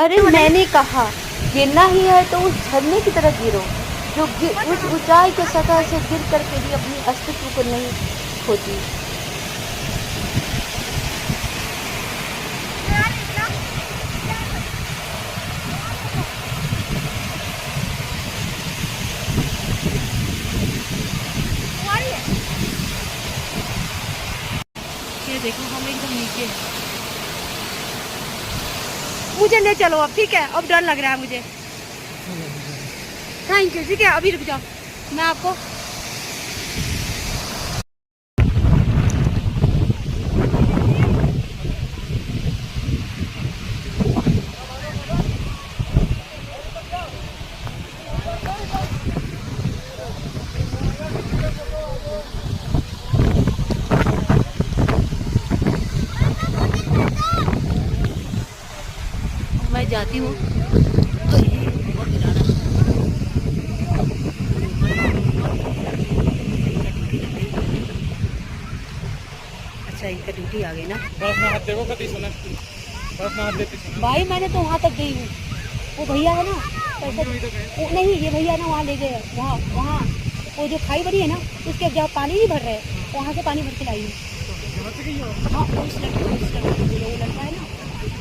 अरे मैंने कहा गिरना ही है तो उस झरने की तरफ गिरो जो उस ऊंचाई के सतह से गिर करके भी अपनी अस्तित्व को नहीं खोती। ये देखो हम एकदम नीचे। मुझे ले चलो अब, ठीक है? अब डर लग रहा है मुझे। Thank you. ठीक है, अभी रुक जाओ, मैं आपको मैं जाती हूँ। अच्छा, इनका ड्यूटी आ गई ना। भाई मैंने तो वहाँ तक गई हूँ। वो भैया है ना, पैसा नहीं, ये भैया ना वहाँ ले गए। वहाँ वहाँ वो जो खाई बड़ी है ना, उसके जहाँ पानी नहीं भर रहे, वहाँ से पानी भर के लाई हूँ। हाँ, वो लड़का है ना,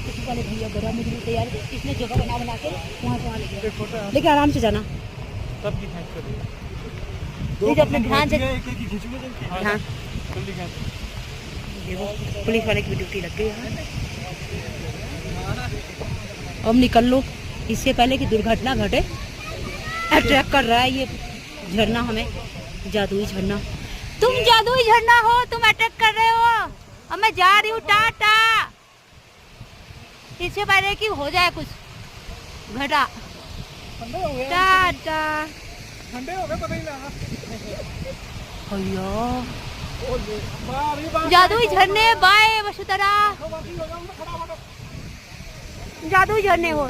उसी वाले भैया गड़ा मुझे तैयार, इसने जगह बना के वहाँ से वहाँ ले गया। लेकिन आराम से जाना, अपने ध्यान से ध्यान। पुलिस वाले की ड्यूटी लग गई है। अब निकल लो इससे पहले कि दुर्घटना घटे। अट्रैक्ट कर रहा है ये झरना हमें, जादुई झरना। तुम जादुई झरना हो, तुम अटैक कर रहे हो। अब मैं जा रही हूँ, टाटा। इससे पहले कि हो जाए कुछ घटा, टाटा। ठंडे हो गए, पता ही लगा। जादुई झरने बाय वसुधरा। जादुई झरने हो।